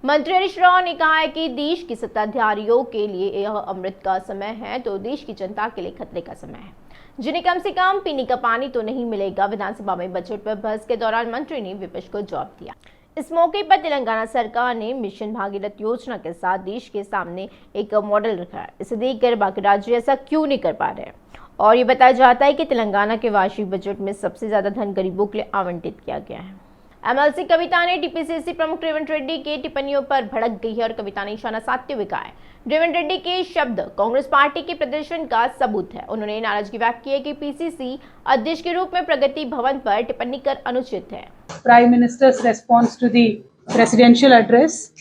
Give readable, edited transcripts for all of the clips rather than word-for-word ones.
मंत्री हरीश राव ने कहा है कि देश की सत्ताधारियों के लिए यह अमृत का समय है तो देश की जनता के लिए खतरे का समय है, जिन्हें कम से कम पीने का पानी तो नहीं मिलेगा। विधानसभा में बजट पर बहस के दौरान मंत्री ने विपक्ष को जवाब दिया। इस मौके पर तेलंगाना सरकार ने मिशन भागीरथ योजना के साथ देश के सामने एक मॉडल रखा है। इसे देखकर बाकी राज्य ऐसा क्यों नहीं कर पा रहे हैं। और ये बताया जाता है कि तेलंगाना के वार्षिक बजट में सबसे ज्यादा धन गरीबों के लिए आवंटित किया गया है। एमएलसी कविता ने टीपीसीसी प्रमुख रेवंत रेड्डी के टिप्पणियों पर भड़क गई है और कविता ने निशाना साधते हुए कहा है, रेवंत रेड्डी के शब्द कांग्रेस पार्टी के प्रदर्शन का सबूत है। उन्होंने नाराजगी व्यक्त की है कि पीसीसी अध्यक्ष के रूप में प्रगति भवन पर टिप्पणी कर अनुचित है। Prime Minister's response to the presidential address,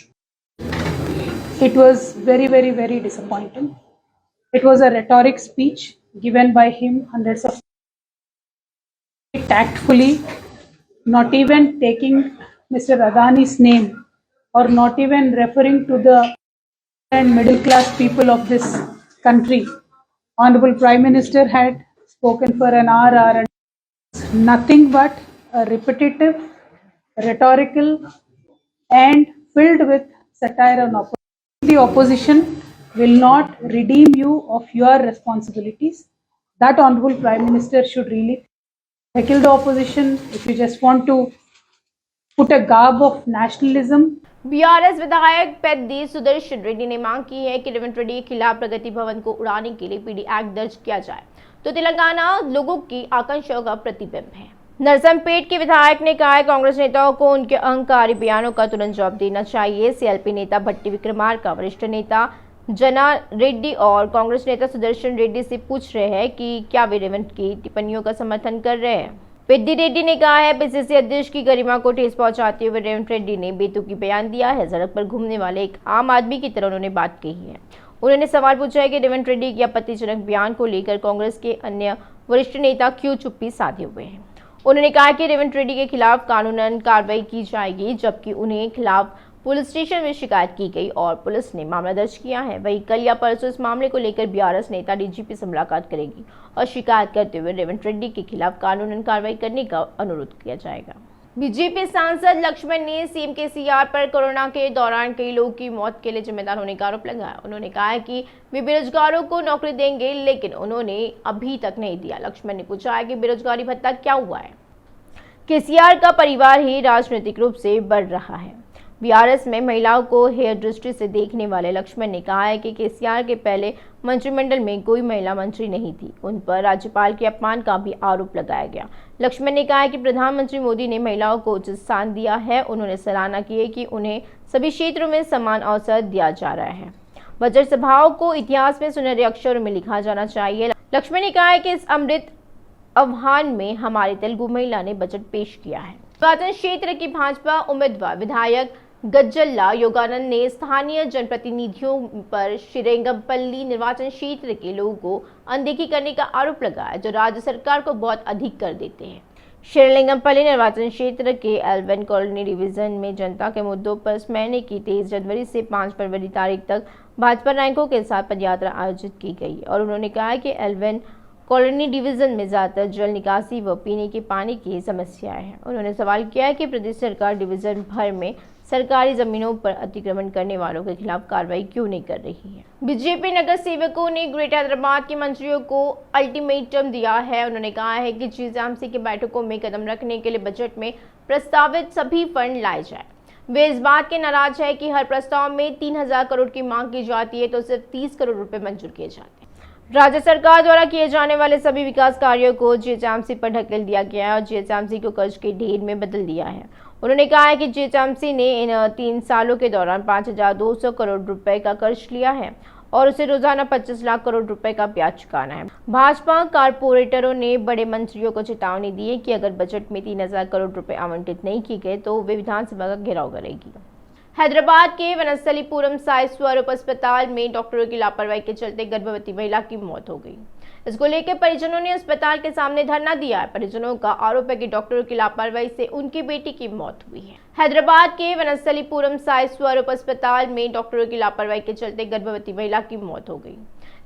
it was very disappointing. It was a rhetoric speech given by him, hundreds of tactfully, not even taking Mr. Adani's name or not even referring to the and middle class people of this country. Honorable Prime Minister had spoken for an hour and nothing but a repetitive, rhetorical and filled with satire and opposition. The opposition will not redeem you of your responsibilities. That Honorable Prime Minister should really tackle the opposition. If you just want to put a garb of nationalism. BRS विधायक पेद्दी सुदर्शन रेड्डी ने मांग की है कि रेवंत रेड्डी के खिलाफ प्रगति भवन को उड़ाने के लिए पीडी एक्ट दर्ज किया जाए तो तेलंगाना लोगों की आकांक्षाओं का प्रतिबिंब है। नरसमपेट के विधायक ने कहा है कांग्रेस नेताओं को उनके अहंकारी बयानों का तुरंत जवाब देना चाहिए। सीएलपी नेता भट्टी विक्रमार्का, वरिष्ठ नेता जना रेड्डी और कांग्रेस नेता सुदर्शन रेड्डी से पूछ रहे हैं कि क्या वे रेवंत की टिप्पणियों का समर्थन कर रहे हैं। पेद्दी रेड्डी ने कहा है पीसीसी अध्यक्ष की गरिमा को ठेस पहुंचाते हुए रेवंत रेड्डी ने बेतुकी बयान दिया है। सड़क पर घूमने वाले एक आम आदमी की तरह उन्होंने बात कही है। उन्होंने सवाल पूछा है कि रेवंत रेड्डी के आपत्तिजनक बयान को लेकर कांग्रेस के अन्य वरिष्ठ नेता क्यों चुप्पी साधे हुए हैं। उन्होंने कहा कि रेवंत रेड्डी के खिलाफ कानूनन कार्रवाई की जाएगी, जबकि उन्हें खिलाफ पुलिस स्टेशन में शिकायत की गई और पुलिस ने मामला दर्ज किया है। वहीं कल या परसों इस मामले को लेकर बीआरएस नेता डीजीपी से मुलाकात करेगी और शिकायत करते हुए रेवंत रेड्डी के खिलाफ कानूनन कार्रवाई करने का अनुरोध किया जाएगा। बीजेपी सांसद लक्ष्मण ने सीएम केसीआर पर कोरोना के दौरान कई लोगों की मौत के लिए जिम्मेदार होने का आरोप लगाया। उन्होंने कहा है कि वे बेरोजगारों को नौकरी देंगे, लेकिन उन्होंने अभी तक नहीं दिया। लक्ष्मण ने पूछा है कि बेरोजगारी भत्ता क्या हुआ है। केसीआर का परिवार ही राजनीतिक रूप से बढ़ रहा है। बीआरएस में महिलाओं को हेय दृष्टि से देखने वाले लक्ष्मण ने कहा है कि केसीआर के पहले मंत्रिमंडल में कोई महिला मंत्री नहीं थी। उन पर राज्यपाल के अपमान का भी आरोप लगाया गया। लक्ष्मण ने कहा है कि प्रधानमंत्री मोदी ने महिलाओं को उचित स्थान दिया है। उन्होंने सराहना की है कि उन्हें सभी क्षेत्रों में समान अवसर दिया जा रहा है। बजट सभाओं को इतिहास में सुनहरे अक्षरों में लिखा जाना चाहिए। लक्ष्मण ने कहा है कि इस अमृत आह्वान में हमारी तेलुगु महिला ने बजट पेश किया है। निर्वाचन क्षेत्र की भाजपा उम्मीदवार विधायक गज्जल्ला योगानंद ने स्थानीय जनप्रतिनिधियों पर श्रीरंगपल्ली निर्वाचन क्षेत्र के लोगों को अनदेखी करने का आरोप लगाया, जो राज्य सरकार को बहुत अधिक कर देते हैं। श्रीरंगपल्ली निर्वाचन क्षेत्र के एल1 कॉलोनी डिवीजन में जनता के मुद्दों पर इस महीने की 23 जनवरी से 5 फरवरी तारीख तक भाजपा रैंकों के साथ पदयात्रा आयोजित की गई और उन्होंने कहा कि एल1 कॉलोनी डिवीजन में ज्यादातर जल निकासी व पीने के पानी की समस्याएं हैं। उन्होंने सवाल किया है कि प्रदेश सरकार डिवीजन भर में सरकारी जमीनों पर अतिक्रमण करने वालों के खिलाफ कार्रवाई क्यों नहीं कर रही है। बीजेपी नगर सेवकों ने ग्रेटर हैदराबाद के मंत्रियों को अल्टीमेटम दिया है। उन्होंने कहा है कि जीएचएमसी की बैठकों में कदम रखने के लिए बजट में प्रस्तावित सभी फंड लाए जाए। वे इस बात के नाराज है कि हर प्रस्ताव में 3000 करोड़ की मांग की जाती है तो सिर्फ 30 करोड़ रुपए मंजूर किए जाते हैं। राज्य सरकार द्वारा किए जाने वाले सभी विकास कार्यों को जीएचएमसी पर ढकेल दिया गया है और जीएचएमसी को कर्ज के ढेर में बदल दिया है। उन्होंने कहा है कि जीएचएमसी ने इन 3 सालों के दौरान 5200 करोड़ रुपए का कर्ज लिया है और उसे रोजाना 25 लाख करोड़ रुपए का ब्याज चुकाना है। भाजपा कारपोरेटरों ने बड़े मंत्रियों को चेतावनी दी है कि अगर बजट में 3000 करोड़ रुपए आवंटित नहीं किए गए तो वे विधानसभा का घेराव करेगी। हैदराबाद के वनस्थलीपुरम साई स्वरूप अस्पताल में डॉक्टरों की लापरवाही के चलते गर्भवती महिला की मौत हो गई। इसको लेकर परिजनों ने अस्पताल के सामने धरना दिया है। परिजनों का आरोप है कि डॉक्टरों की लापरवाही से उनकी बेटी की मौत हुई है। हैदराबाद के वनस्थलीपुरम साई स्वरूप अस्पताल में डॉक्टरों की लापरवाही के चलते गर्भवती महिला की मौत हो गई।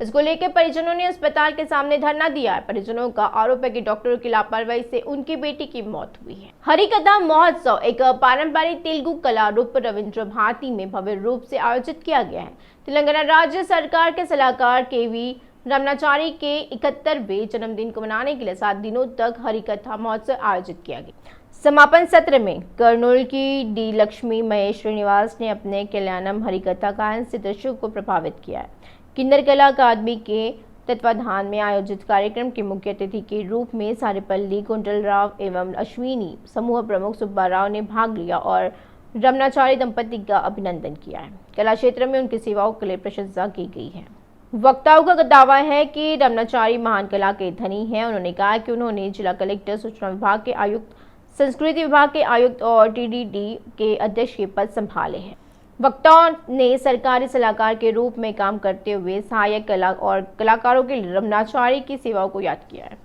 इसको लेकर परिजनों ने अस्पताल के सामने धरना दिया है। परिजनों का आरोप है कि डॉक्टरों की लापरवाही से उनकी बेटी की मौत हुई है। हरिकथा महोत्सव एक पारंपरिक तेलुगु कला रूप रविंद्र भारती में भव्य रूप से आयोजित किया गया है। तेलंगाना राज्य सरकार के सलाहकार केवी रमनाचारी के 71वें जन्मदिन को मनाने के लिए 7 दिनों तक हरिकथा महोत्सव आयोजित किया गया। समापन सत्र में कर्नूल की डी लक्ष्मी महेश श्रीनिवास ने अपने कल्याणम हरिकथा गायन से दर्शकों को प्रभावित किया है। किन्नर कला अकादमी के तत्वाधान में आयोजित कार्यक्रम के मुख्य अतिथि के रूप में सारेपल्ली कुंडलराव एवं अश्विनी समूह प्रमुख सुब्बा राव ने भाग लिया और रमनाचारी दंपति का अभिनंदन किया है। कला क्षेत्र में उनकी सेवाओं के लिए प्रशंसा की गई है। वक्ताओं का दावा है कि रमनाचारी महान कला के धनी हैं। उन्होंने कहा कि उन्होंने जिला कलेक्टर, सूचना विभाग के आयुक्त, संस्कृति विभाग के आयुक्त और टीडीडी के अध्यक्ष के पद संभाले हैं। वक्ताओं ने सरकारी सलाहकार के रूप में काम करते हुए सहायक कला और कलाकारों के लिए रमनाचारी की सेवाओं को याद किया है।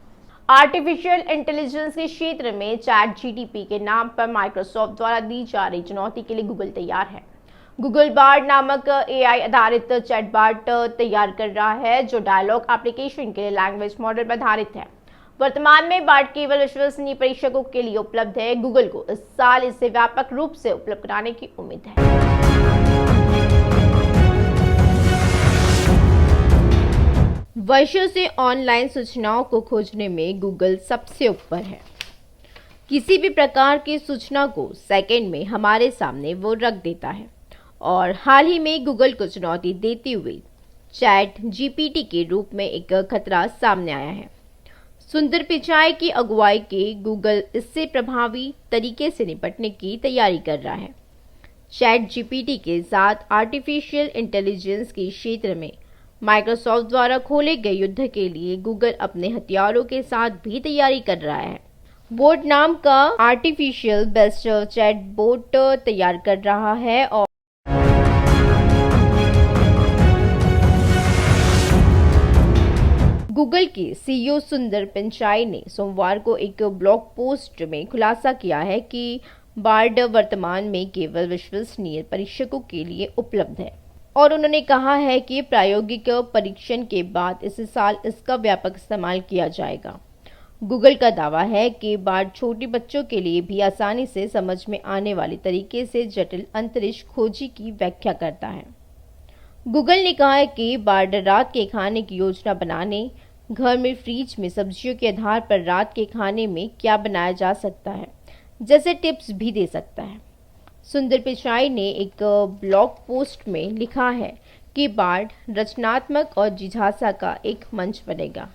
आर्टिफिशियल इंटेलिजेंस के क्षेत्र में चैट जीटीपी के नाम पर माइक्रोसॉफ्ट द्वारा दी जा रही चुनौती के लिए गूगल तैयार है। गूगल बार्ड नामक एआई आधारित चैटबॉट तैयार कर रहा है जो डायलॉग एप्लीकेशन के लिए लैंग्वेज मॉडल पर आधारित है। वर्तमान में बार्ड केवल विश्वसनीय परीक्षकों के लिए उपलब्ध है। गूगल को इस साल इसे व्यापक रूप से उपलब्ध कराने की उम्मीद है। वर्षों से ऑनलाइन सूचनाओं को खोजने में गूगल सबसे ऊपर है। किसी भी प्रकार की सूचना को सेकंड में हमारे सामने वो रख देता है और हाल ही में गूगल को चुनौती देते हुए चैट जीपीटी के रूप में एक खतरा सामने आया है। सुंदर पिचाई की अगुवाई के गूगल इससे प्रभावी तरीके से निपटने की तैयारी कर रहा है। चैट जीपीटी के साथ आर्टिफिशियल इंटेलिजेंस के क्षेत्र में माइक्रोसॉफ्ट द्वारा खोले गए युद्ध के लिए गूगल अपने हथियारों के साथ भी तैयारी कर रहा है। बोट नाम का आर्टिफिशियल बेस्ड चैट बोट तैयार कर रहा है और गूगल के सीईओ सुंदर पिचाई ने सोमवार को एक ब्लॉग पोस्ट में खुलासा किया है कि बार्ड वर्तमान में केवल विश्वसनीय परीक्षकों के लिए उपलब्ध है और उन्होंने कहा है कि प्रायोगिक परीक्षण के बाद इस साल इसका व्यापक इस्तेमाल किया जाएगा। गूगल का दावा है कि बार्ड छोटे बच्चों के लिए भी आसानी से समझ में आने वाले तरीके से जटिल अंतरिक्ष खोजी की व्याख्या करता है। गूगल ने कहा है कि बार्ड रात के खाने की योजना बनाने, घर में फ्रिज में सब्जियों के आधार पर रात के खाने में क्या बनाया जा सकता है जैसे टिप्स भी दे सकता है। सुंदर पिचाई ने एक ब्लॉग पोस्ट में लिखा है कि बार्ड रचनात्मक और जिज्ञासा का एक मंच बनेगा।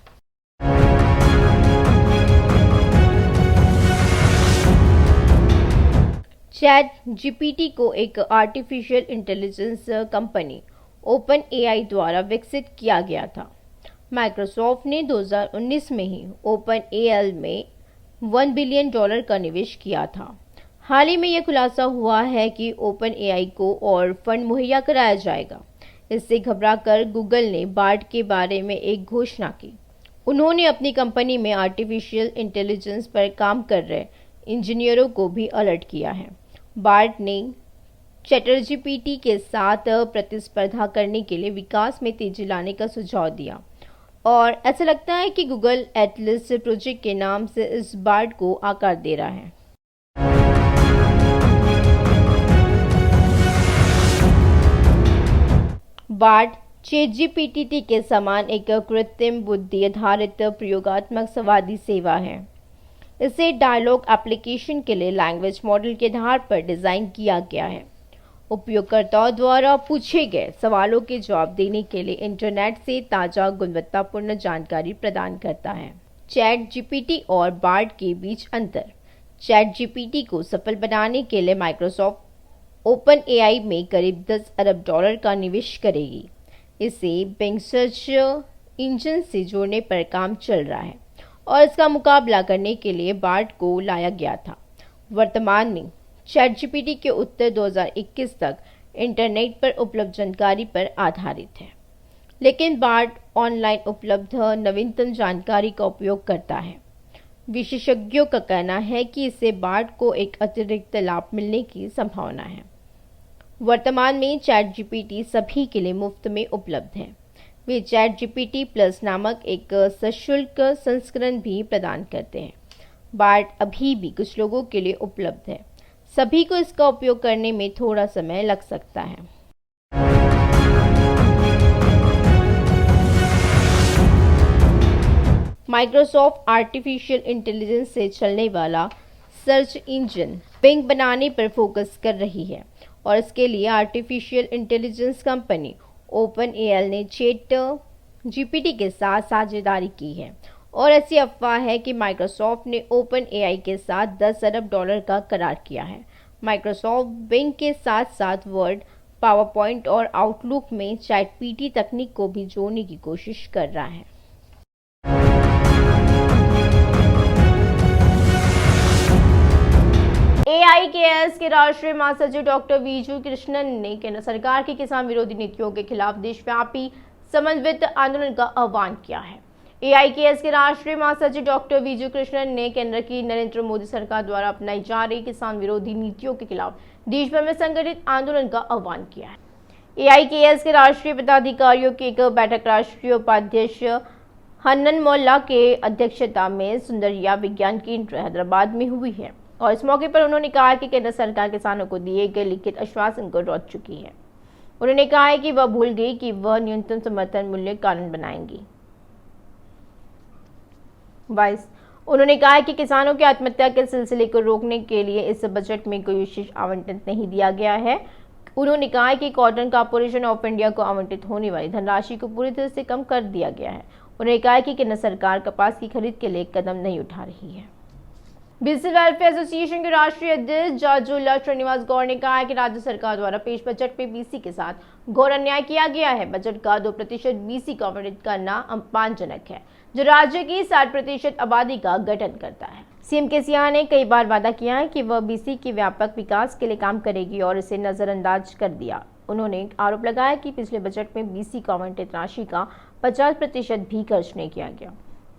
चैट जीपीटी को एक artificial intelligence company open AI द्वारा विकसित किया गया था। माइक्रोसॉफ्ट ने 2019 में ही ओपन एआई में $1 बिलियन का निवेश किया था। हाल ही में यह खुलासा हुआ है कि ओपन एआई को और फंड मुहैया कराया जाएगा। इससे घबराकर गूगल ने बार्ड के बारे में एक घोषणा की। उन्होंने अपनी कंपनी में आर्टिफिशियल इंटेलिजेंस पर काम कर रहे इंजीनियरों को भी अलर्ट किया है। बार्ड ने चैटजीपीटी के साथ प्रतिस्पर्धा करने के लिए विकास में तेजी लाने का सुझाव दिया और ऐसा लगता है कि गूगल एटलस प्रोजेक्ट के नाम से इस बार्ड को आकार दे रहा है। बार्ड चैटजीपीटी के समान एक कृत्रिम बुद्धि आधारित प्रयोगात्मक संवादी सेवा है। इसे डायलॉग एप्लीकेशन के लिए लैंग्वेज मॉडल के आधार पर डिजाइन किया गया है। उपयोगकर्ताओं द्वारा पूछे गए सवालों के जवाब देने के लिए इंटरनेट से ताज़ा गुणवत्तापूर्ण जानकारी प्रदान करता है। चैट जीपीटी और बार्ड के बीच अंतर। चैट जीपीटी को सफल बनाने के लिए माइक्रोसॉफ्ट ओपन एआई में करीब $10 अरब का निवेश करेगी। इसे बिंग सर्च इंजन से जोड़ने पर काम चल रहा है और इसका मुकाबला करने के लिए बार्ड को लाया गया था। वर्तमान में चैटजीपीटी के उत्तर 2021 तक इंटरनेट पर उपलब्ध जानकारी पर आधारित है, लेकिन बार्ड ऑनलाइन उपलब्ध नवीनतम जानकारी का उपयोग करता है। विशेषज्ञों का कहना है कि इससे बार्ड को एक अतिरिक्त लाभ मिलने की संभावना है। वर्तमान में चैटजीपीटी सभी के लिए मुफ्त में उपलब्ध है। वे ChatGPT+ नामक एक सशुल्क संस्करण भी प्रदान करते हैं। बार्ड अभी भी कुछ लोगों के लिए उपलब्ध है, सभी को इसका उपयोग करने में थोड़ा समय लग सकता है। माइक्रोसॉफ्ट आर्टिफिशियल इंटेलिजेंस से चलने वाला सर्च इंजन बिंग बनाने पर फोकस कर रही है और इसके लिए आर्टिफिशियल इंटेलिजेंस कंपनी OpenAI ने ChatGPT के साथ साझेदारी की है और ऐसी अफवाह है कि माइक्रोसॉफ्ट ने OpenAI के साथ $10 अरब का करार किया है। माइक्रोसॉफ्ट बिंग के साथ साथ वर्ड, पावरपॉइंट और आउटलुक में ChatGPT तकनीक को भी जोड़ने की कोशिश कर रहा है। AIKS के राष्ट्रीय महासचिव डॉक्टर वीजू कृष्णन ने केंद्र सरकार की किसान विरोधी नीतियों के खिलाफ देशव्यापी समन्वित आंदोलन का आह्वान किया है। AIKS के राष्ट्रीय महासचिव डॉक्टर वीजू कृष्णन ने केंद्र की नरेंद्र मोदी सरकार द्वारा अपनाई जा रही किसान विरोधी नीतियों के खिलाफ देश भर में संगठित आंदोलन का आह्वान किया है। AIKS के राष्ट्रीय पदाधिकारियों की एक बैठक राष्ट्रीय उपाध्यक्ष हन्नन मोल्ला के अध्यक्षता में सुंदरिया विज्ञान केंद्र हैदराबाद में हुई है और इस मौके पर उन्होंने कहा कि केंद्र सरकार किसानों को दिए गए लिखित आश्वासन को रोक चुकी है। उन्होंने कहा है कि वह भूल गई कि वह न्यूनतम समर्थन मूल्य कानून बनाएंगी। उन्होंने कहा कि किसानों की आत्महत्या के सिलसिले को रोकने के लिए इस बजट में कोई विशेष आवंटन नहीं दिया गया है। उन्होंने कहा कि कॉटन कॉर्पोरेशन ऑफ इंडिया को आवंटित होने वाली धनराशि को पूरी तरह से कम कर दिया गया है। उन्होंने कहा कि केंद्र सरकार कपास की खरीद के लिए कदम नहीं उठा रही है। BC वेलफेयर एसोसिएशन के राष्ट्रीय अध्यक्ष जाजुला श्रीनिवास गौड़ ने कहा है कि राज्य सरकार द्वारा पेश बजट में BC के साथ घोर अन्याय किया गया है। बजट का 2% BC को आवंटित करना अपमानजनक है, जो राज्य की 60% आबादी का गठन करता है। CM KCR ने कई बार वादा किया है कि वह BC के व्यापक विकास के लिए काम करेगी और इसे नजरअंदाज कर दिया। उन्होंने आरोप लगाया कि पिछले बजट में BC को आवंटित राशि का 50% भी खर्च नहीं किया गया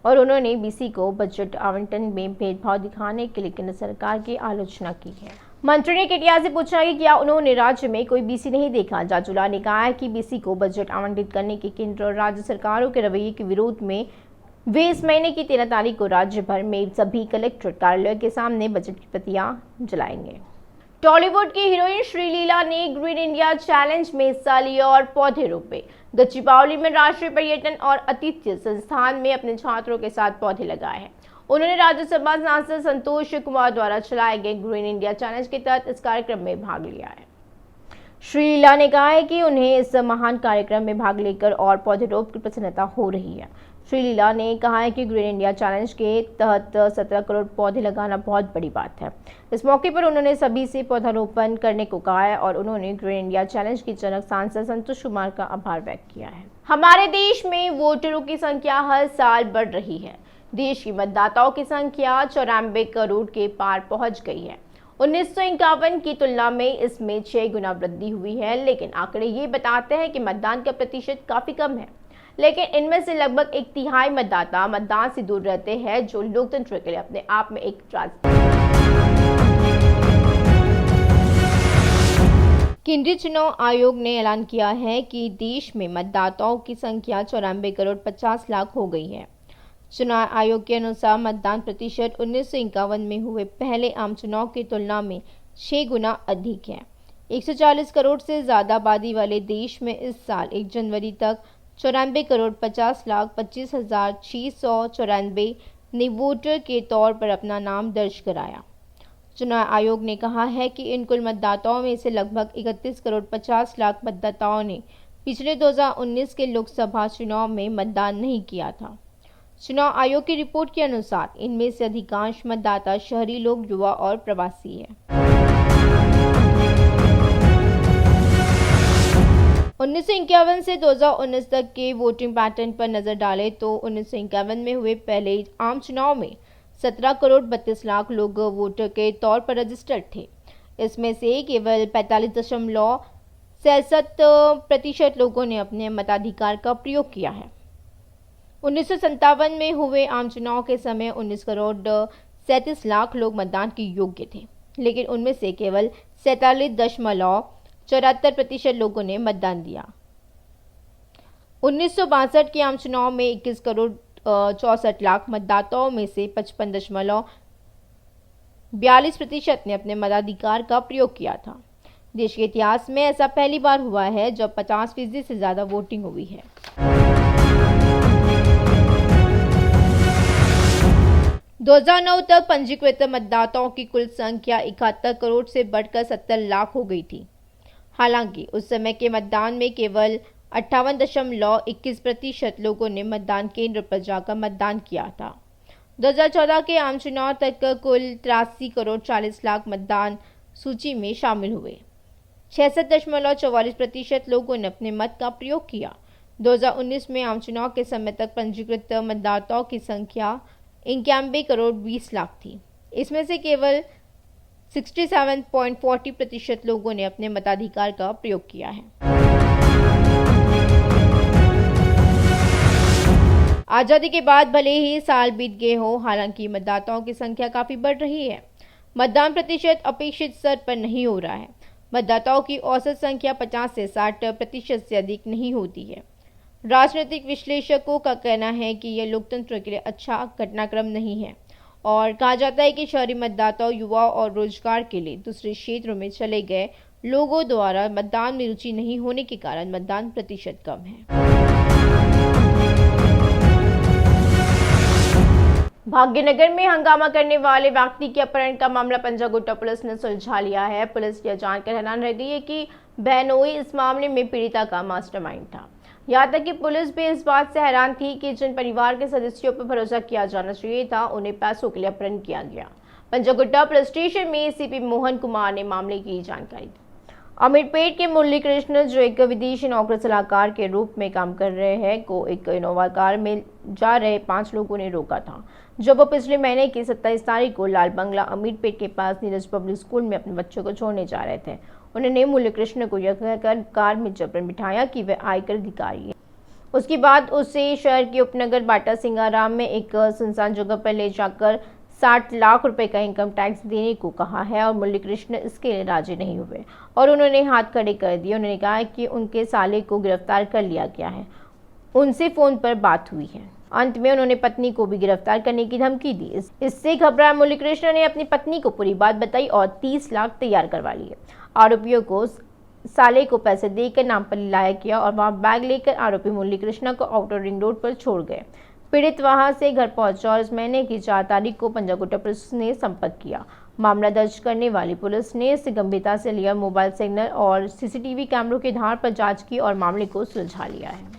और उन्होंने BC को बजट आवंटन में भेदभाव दिखाने के लिए केंद्र सरकार की आलोचना की है। मंत्री ने केटीआर से पूछा कि क्या उन्होंने राज्य में कोई BC नहीं देखा। जाजुला ने कहा है कि BC को बजट आवंटित करने के केंद्र और राज्य सरकारों के रवैये के विरोध में वे इस महीने की 13 तारीख को राज्य भर में सभी कलेक्ट्रेट कार्यालयों के सामने बजट की प्रतियां जलाएंगे। टॉलीवुड की हीरोइन श्रीलीला ने ग्रीन इंडिया चैलेंज में हिस्सा लिया और पौधे रोपे। गच्चीबावली में राष्ट्रीय पर्यटन और आतिथ्य संस्थान में अपने छात्रों के साथ पौधे लगाए हैं। उन्होंने राज्यसभा सांसद संतोष कुमार द्वारा चलाए गए ग्रीन इंडिया चैलेंज के तहत इस कार्यक्रम में भाग लिया है। श्रीलीला ने कहा है कि उन्हें इस महान कार्यक्रम में भाग लेकर और पौधे रोप की प्रसन्नता हो रही है। श्रीलीला ने कहा है कि ग्रीन इंडिया चैलेंज के तहत 17 करोड़ पौधे लगाना बहुत बड़ी बात है। इस मौके पर उन्होंने सभी से पौधारोपण करने को कहा है और उन्होंने ग्रीन इंडिया चैलेंज की जनक सांसद संतोष कुमार का आभार व्यक्त किया है। हमारे देश में वोटरों की संख्या हर साल बढ़ रही है। देश की मतदाताओं की संख्या 94 करोड़ के पार पहुंच गई है। 1951 की तुलना में इसमें 6 गुना वृद्धि हुई है, लेकिन आंकड़े ये बताते हैं कि मतदान का प्रतिशत काफी कम है। लेकिन इनमें से लगभग 1/3 मतदाता मतदान से दूर रहते हैं, जो लोकतंत्र के लिए अपने आप में एक केंद्रीय चुनाव आयोग ने ऐलान किया है कि देश में मतदाताओं की संख्या 94 करोड़ 50 लाख हो गई है। चुनाव आयोग के अनुसार मतदान प्रतिशत 1951 में हुए पहले आम चुनाव की तुलना में 6 गुना अधिक है। 140 करोड़ से ज्यादा आबादी वाले देश में इस साल 1 जनवरी तक 94 करोड़ 50,25,694 ने वोटर के तौर पर अपना नाम दर्ज कराया। चुनाव आयोग ने कहा है कि इन कुल मतदाताओं में से लगभग 31 करोड़ 50 लाख मतदाताओं ने पिछले 2019 के लोकसभा चुनाव में मतदान नहीं किया था। चुनाव आयोग की रिपोर्ट के अनुसार इनमें से अधिकांश मतदाता शहरी लोग, युवा और प्रवासी हैं। 1951 से 2019 तक के वोटिंग पैटर्न पर नजर डालें तो 1951 में हुए पहले आम चुनाव में 17 करोड़ 32 लाख लोग वोटर के तौर पर रजिस्टर्ड थे। इसमें से केवल 45.67% लोगों ने अपने मताधिकार का प्रयोग किया है। 1957 में हुए आम चुनाव के समय 19 करोड़ 37 लाख लोग मतदान के योग्य थे, लेकिन उनमें से केवल 47.74% लोगों ने मतदान दिया। 1962 के आम चुनाव में 21 करोड़ 64 लाख मतदाताओं में से 55.42% ने अपने मताधिकार का प्रयोग किया था। देश के इतिहास में ऐसा पहली बार हुआ है जब 50% से ज्यादा वोटिंग हुई है। दो 2009 तक पंजीकृत मतदाताओं की कुल संख्या 71 करोड़ से बढ़कर 70 लाख हो गई थी। हालांकि उस समय के मतदान में केवल 58.21% लोगों ने मतदान केंद्र पर जाकर मतदान किया था। 2014 के आम चुनाव तक कुल 83 करोड़ 40 लाख मतदान सूची में शामिल हुए। 66.44% लोगों ने अपने मत का प्रयोग किया। 2019 में आम चुनाव के समय तक पंजीकृत मतदाताओं की संख्या 91 करोड़ 20 लाख थी। इसमें से केवल 67.40% लोगों ने अपने मताधिकार का प्रयोग किया है। आजादी के बाद भले ही साल बीत गए हो, हालांकि मतदाताओं की संख्या काफी बढ़ रही है। मतदान प्रतिशत अपेक्षित स्तर पर नहीं हो रहा है। मतदाताओं की औसत संख्या 50 से 60% से अधिक नहीं होती है। राजनीतिक विश्लेषकों का कहना है कि यह लोकतंत्र के लिए अच्छा घटनाक्रम नहीं है और कहा जाता है कि शहरी मतदाताओं, युवाओं और रोजगार के लिए दूसरे क्षेत्रों में चले गए लोगों द्वारा मतदान में रुचि नहीं होने के कारण मतदान प्रतिशत कम है। भाग्यनगर में हंगामा करने वाले व्यक्ति के अपहरण का मामला पंजागुट्टा पुलिस ने सुलझा लिया है। पुलिस यह जानकर हैरान रह गई है कि बहनोई इस मामले में पीड़िता का मास्टरमाइंड था। यहाँ तक कि पुलिस भी इस बात से हैरान थी कि जिन परिवार के सदस्यों पर भरोसा किया जाना चाहिए था, उन्हें पैसों के लिए अपहरण किया गया। पंजागुट्टा पुलिस स्टेशन में एसीपी मोहन कुमार ने मामले की जानकारी दी। अमीरपेट के मुरली कृष्ण, जो एक विदेशी नौकरी सलाहकार के रूप में काम कर रहे हैं, को एक इनोवा कार में जा रहे 5 लोगों ने रोका था जब वो पिछले महीने की 27 तारीख को लाल बंगला अमीरपेट के पास नीरज पब्लिक स्कूल में अपने बच्चों को छोड़ने जा रहे थे। उन्होंने मुरली कृष्ण को यह कहकर कार में जबरन बिठाया कि वह आयकर अधिकारी है। उसके बाद उसे शहर के उपनगर बाटा सिंगाराम में एक सुनसान जगह पर ले जाकर 60 लाख रुपए का इनकम टैक्स देने को कहा है और मुरली कृष्ण इसके लिए राजी नहीं हुए और उन्होंने हाथ खड़े कर दिए। उन्होंने कहा कि उनके साले को गिरफ्तार कर लिया गया है, उनसे फोन पर बात हुई है। अंत में उन्होंने पत्नी को भी गिरफ्तार करने की धमकी दी। इससे घबराए मुरली कृष्ण ने अपनी पत्नी को पूरी बात बताई और 30 लाख तैयार करवा लिए। आरोपियों को साले को पैसे देकर नाम पर लाया किया और वहां बैग लेकर आरोपी मुरली कृष्ण को आउटर रिंग रोड पर छोड़ गए। पीड़ित वहां से घर पहुंचा और इस महीने की 4 तारीख को पंजागुट्टा पुलिस ने संपर्क किया। मामला दर्ज करने वाली पुलिस ने इसे गंभीरता से लिया। मोबाइल सिग्नल और सीसीटीवी कैमरों के आधार पर जांच की और मामले को सुलझा लिया है।